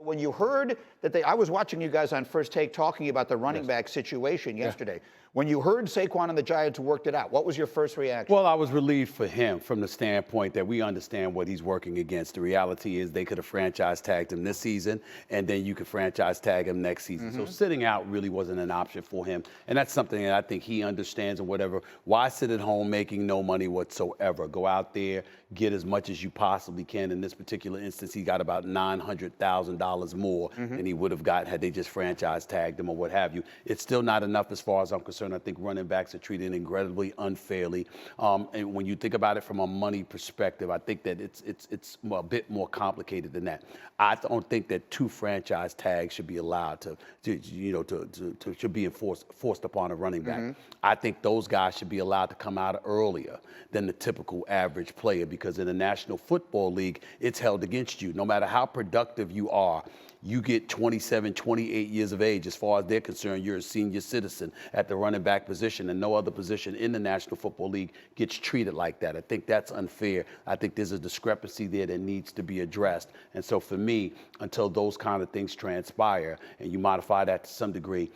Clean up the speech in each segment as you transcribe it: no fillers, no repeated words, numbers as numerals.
when you heard that I was watching you guys on First Take talking about the running back situation yesterday. When you heard Saquon and the Giants worked it out, what was your first reaction? Well, I was relieved for him from the standpoint that we understand what he's working against. The reality is they could have franchise tagged him this season, and then you could franchise tag him next season. So sitting out really wasn't an option for him, and that's something that I think he understands and whatever. Why sit at home making no money whatsoever? Go out there, get as much as you possibly can. In this particular instance, he got about $900,000 more than he would have got had they just franchise tagged him or what have you. It's still not enough as far as I'm concerned. I think running backs are treated incredibly unfairly. And when you think about it from a money perspective, I think that it's a bit more complicated than that. I don't think that 2 franchise tags should be allowed to should be forced upon a running back. I think those guys should be allowed to come out earlier than the typical average player, because in the National Football League, it's held against you. No matter how productive you are, you get 27, 28 years of age. As far as they're concerned, you're a senior citizen at the running back position, and no other position in the National Football League gets treated like that. I think that's unfair. I think there's a discrepancy there that needs to be addressed. And so for me, until those kind of things transpire and you modify that to some degree,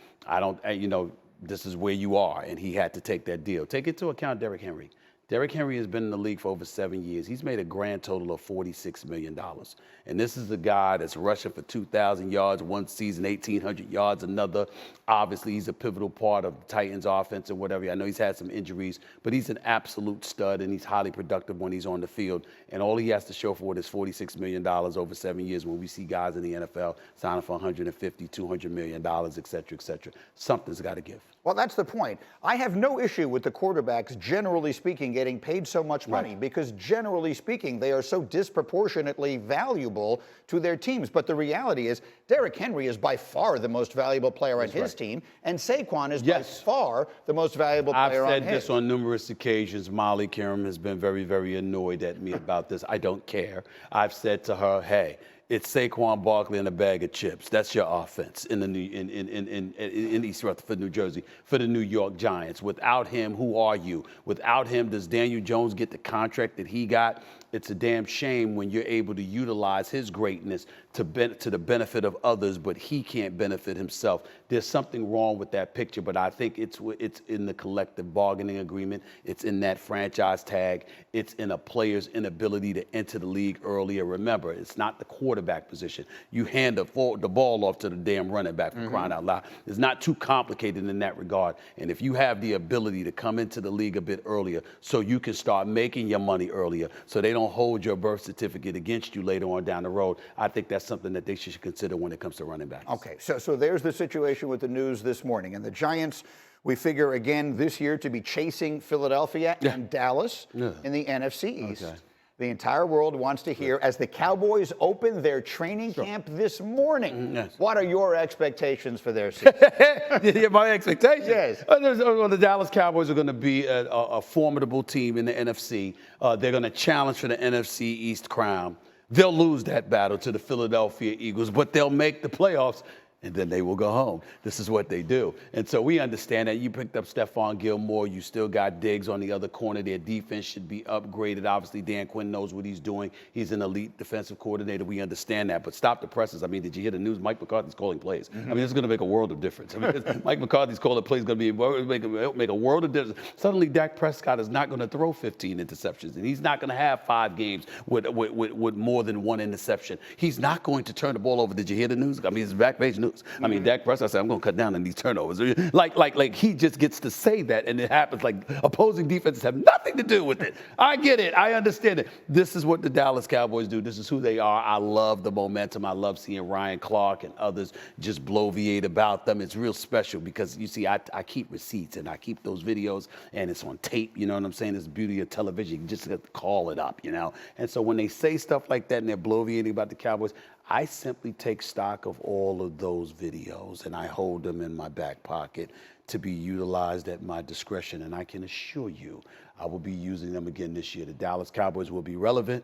this is where you are, and he had to take that deal. Take into account Derrick Henry. Derrick Henry has been in the league for over 7 years. He's made a grand total of $46 million. And this is a guy that's rushing for 2,000 yards one season, 1,800 yards another. Obviously, he's a pivotal part of the Titans' offense and whatever. I know he's had some injuries, but he's an absolute stud, and he's highly productive when he's on the field. And all he has to show for it is $46 million over 7 years, when we see guys in the NFL signing for $150, $200 million, et cetera, et cetera. Something's got to give. Well, that's the point. I have no issue with the quarterbacks, generally speaking, getting paid so much money, because generally speaking, they are so disproportionately valuable to their teams. But the reality is, Derrick Henry is by far the most valuable player on his team, and Saquon is by far the most valuable player on his. I've said this on numerous occasions. Molly Kiram has been very, very annoyed at me about this. I don't care. I've said to her, hey, it's Saquon Barkley and a bag of chips. That's your offense in East Rutherford, New Jersey, for the New York Giants. Without him, who are you? Without him, does Daniel Jones get the contract that he got? It's a damn shame when you're able to utilize his greatness to the benefit of others, but he can't benefit himself. There's something wrong with that picture, but I think it's in the collective bargaining agreement. It's in that franchise tag. It's in a player's inability to enter the league earlier. Remember, it's not the quarterback position. You hand the ball off to the damn running back, for crying out loud. It's not too complicated in that regard. And if you have the ability to come into the league a bit earlier so you can start making your money earlier, so they don't hold your birth certificate against you later on down the road, I think that's something that they should consider when it comes to running backs. Okay, so there's the situation with the news this morning. And the Giants, we figure again this year to be chasing Philadelphia and Dallas in the NFC East. Okay. The entire world wants to hear, as the Cowboys open their training camp this morning, what are your expectations for their season? My expectations? Yes. Well, the Dallas Cowboys are going to be a formidable team in the NFC. They're going to challenge for the NFC East crown. They'll lose that battle to the Philadelphia Eagles, but they'll make the playoffs, and then they will go home. This is what they do. And so we understand that. You picked up Stephon Gilmore. You still got Diggs on the other corner. Their defense should be upgraded. Obviously, Dan Quinn knows what he's doing. He's an elite defensive coordinator. We understand that. But stop the presses. I mean, did you hear the news? Mike McCarthy's calling plays. I mean, it's going to make a world of difference. I mean, Mike McCarthy's calling plays is going to make a world of difference. Suddenly, Dak Prescott is not going to throw 15 interceptions, and he's not going to have 5 games with more than 1 interception. He's not going to turn the ball over. Did you hear the news? I mean, it's back-page news. I mean, Dak Prescott said, I'm going to cut down on these turnovers. Like he just gets to say that, and it happens. Like, opposing defenses have nothing to do with it. I get it. I understand it. This is what the Dallas Cowboys do. This is who they are. I love the momentum. I love seeing Ryan Clark and others just bloviate about them. It's real special because, you see, I keep receipts, and I keep those videos, and it's on tape. You know what I'm saying? It's the beauty of television. You just have to call it up, you know? And so when they say stuff like that and they're bloviating about the Cowboys, I simply take stock of all of those videos, and I hold them in my back pocket to be utilized at my discretion. And I can assure you, I will be using them again this year. The Dallas Cowboys will be relevant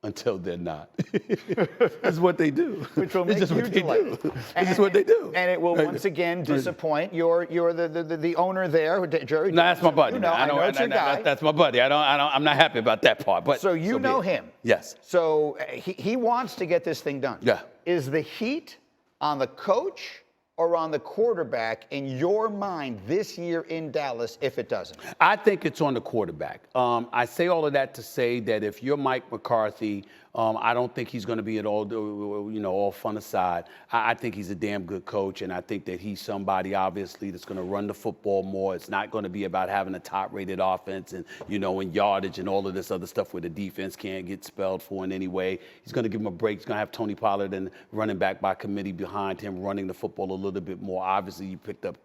until they're not. That's what they do. Which will make you delighted. This is what they do. And it will once again disappoint you're the owner there, Jerry. No, that's my buddy. You know, I know it's your guy. That's my buddy. I'm not happy about that part. But so you know him. Yes. So he wants to get this thing done. Yeah. is the heat on the coach or on the quarterback in your mind this year in Dallas if it doesn't? I think it's on the quarterback. I say all of that to say that if you're Mike McCarthy, I don't think he's going to be at all, all fun aside. I think he's a damn good coach, and I think that he's somebody, obviously, that's going to run the football more. It's not going to be about having a top-rated offense and, and yardage and all of this other stuff where the defense can't get spelled for in any way. He's going to give him a break. He's going to have Tony Pollard and running back by committee behind him, running the football a little bit more. Obviously, you picked up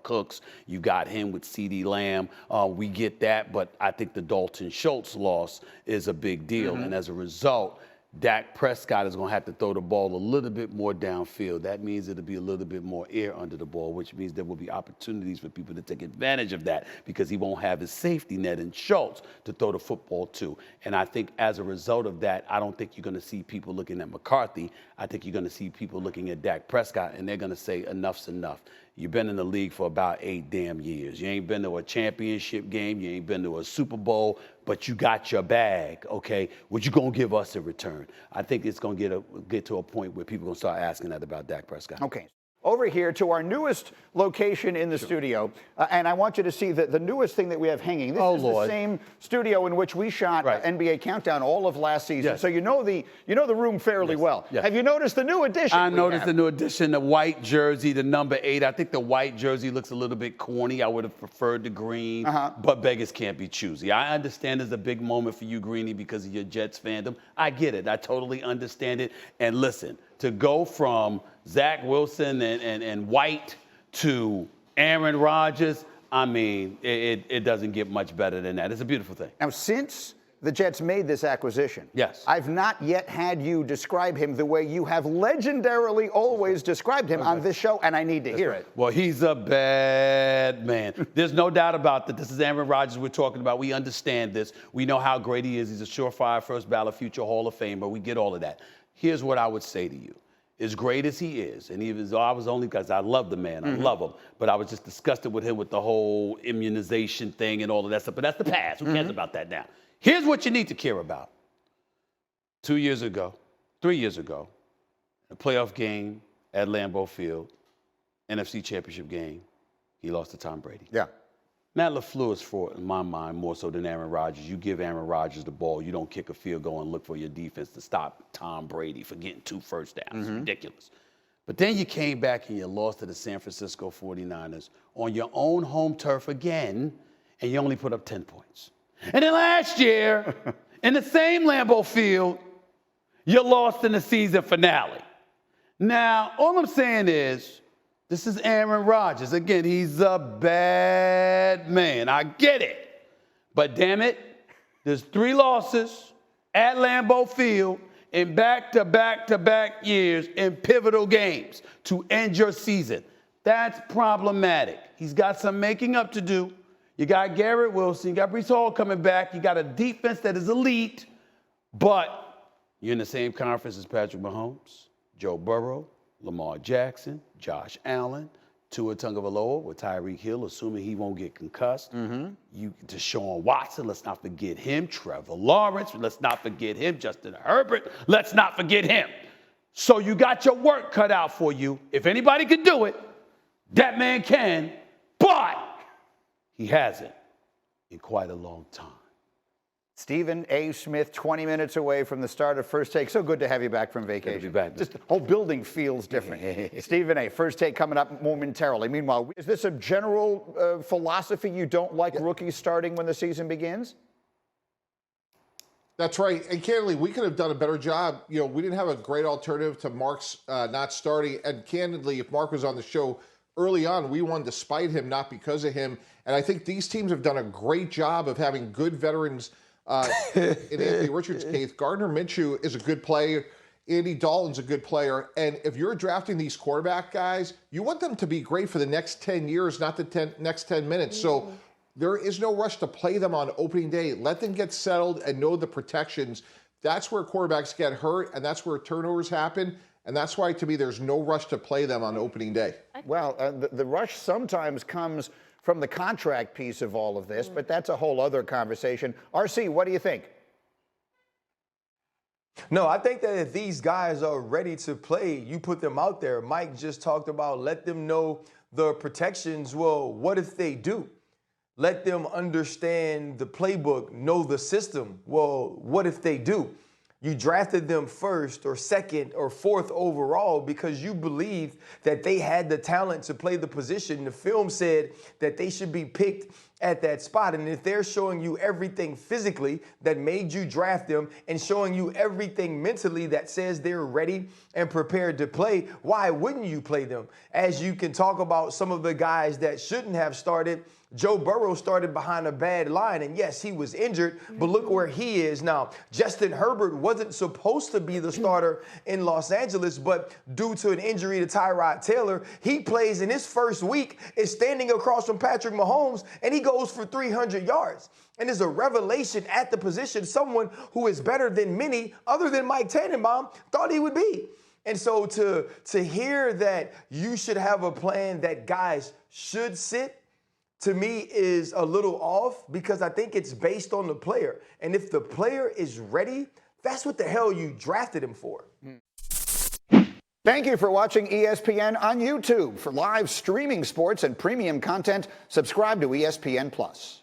Cooks. You got him with CeeDee Lamb. We get that, but I think the Dalton Schultz loss is a big deal, and as a result, Dak Prescott is going to have to throw the ball a little bit more downfield. That means it'll be a little bit more air under the ball, which means there will be opportunities for people to take advantage of that because he won't have his safety net in Schultz to throw the football to. And I think as a result of that, I don't think you're going to see people looking at McCarthy. I think you're going to see people looking at Dak Prescott, and they're going to say, enough's enough. You've been in the league for about 8 damn years. You ain't been to a championship game. You ain't been to a Super Bowl, but you got your bag, okay? What you going to give us in return? I think it's going to get to a point where people are going to start asking that about Dak Prescott. Okay. Over here to our newest location in the studio, and I want you to see the newest thing that we have hanging. This is the same studio in which we shot NBA Countdown all of last season, so you know the room fairly well. Yes. Have you noticed the new addition? I noticed the new addition, the white jersey, the number 8. I think the white jersey looks a little bit corny. I would have preferred the green, but beggars can't be choosy. I understand it's a big moment for you, Greeny, because of your Jets fandom. I get it. I totally understand it. And listen, to go from Zach Wilson and White to Aaron Rodgers, I mean, it doesn't get much better than that. It's a beautiful thing. Now, since the Jets made this acquisition, yes, I've not yet had you describe him the way you have legendarily always described him on this show, and I need to hear it. Well, he's a bad man. There's no doubt about that. This is Aaron Rodgers we're talking about. We understand this. We know how great he is. He's a surefire first ballot future Hall of Famer. We get all of that. Here's what I would say to you. As great as he is, and I was only because I love the man, I love him, but I was just disgusted with him with the whole immunization thing and all of that stuff. But that's the past. Who cares about that now? Here's what you need to care about. 3 years ago, a playoff game at Lambeau Field, NFC Championship game, he lost to Tom Brady. Yeah. Matt LaFleur is fraught, in my mind, more so than Aaron Rodgers. You give Aaron Rodgers the ball. You don't kick a field goal and look for your defense to stop Tom Brady for getting 2 first downs. It's ridiculous. But then you came back and you lost to the San Francisco 49ers on your own home turf again, and you only put up 10 points. And then last year, in the same Lambeau Field, you lost in the season finale. Now, all I'm saying is, this is Aaron Rodgers. Again, he's a bad man. I get it. But damn it, there's 3 losses at Lambeau Field in back-to-back-to-back years in pivotal games to end your season. That's problematic. He's got some making up to do. You got Garrett Wilson. You got Breece Hall coming back. You got a defense that is elite. But you're in the same conference as Patrick Mahomes, Joe Burrow, Lamar Jackson, Josh Allen, Tua Tagovailoa with Tyreek Hill, assuming he won't get concussed. Deshaun Watson, let's not forget him. Trevor Lawrence, let's not forget him. Justin Herbert, let's not forget him. So you got your work cut out for you. If anybody can do it, that man can, but he hasn't in quite a long time. Stephen A. Smith, 20 minutes away from the start of First Take. So good to have you back from vacation. Good to be back. Just the whole building feels different. Stephen A., First Take coming up momentarily. Meanwhile, is this a general philosophy? You don't like rookies starting when the season begins? That's right. And candidly, we could have done a better job. We didn't have a great alternative to Mark's not starting. And candidly, if Mark was on the show early on, we won despite him, not because of him. And I think these teams have done a great job of having good veterans. In Anthony Richards' case, Gardner Minshew is a good player. Andy Dalton's a good player. And if you're drafting these quarterback guys, you want them to be great for the next 10 years, not the next 10 minutes. So there is no rush to play them on opening day. Let them get settled and know the protections. That's where quarterbacks get hurt, and that's where turnovers happen. And that's why, to me, there's no rush to play them on opening day. Well, the rush sometimes comes from the contract piece of all of this, but that's a whole other conversation. RC, what do you think? No, I think that if these guys are ready to play, you put them out there. Mike just talked about let them know the protections. Well, what if they do? Let them understand the playbook, know the system. Well, what if they do? You drafted them first or second or fourth overall because you believed that they had the talent to play the position. The film said that they should be picked at that spot. And if they're showing you everything physically that made you draft them and showing you everything mentally that says they're ready and prepared to play, why wouldn't you play them? As you can talk about some of the guys that shouldn't have started. Joe Burrow started behind a bad line, and yes, he was injured, but look where he is now. Justin Herbert wasn't supposed to be the starter in Los Angeles, but due to an injury to Tyrod Taylor, he plays in his first week, is standing across from Patrick Mahomes, and he goes for 300 yards. And is a revelation at the position, someone who is better than many, other than Mike Tannenbaum, thought he would be. And so to hear that you should have a plan that guys should sit, to me is a little off because I think it's based on the player. And if the player is ready, that's what the hell you drafted him for. Thank you for watching ESPN on YouTube. For live streaming sports and premium content, subscribe to ESPN+.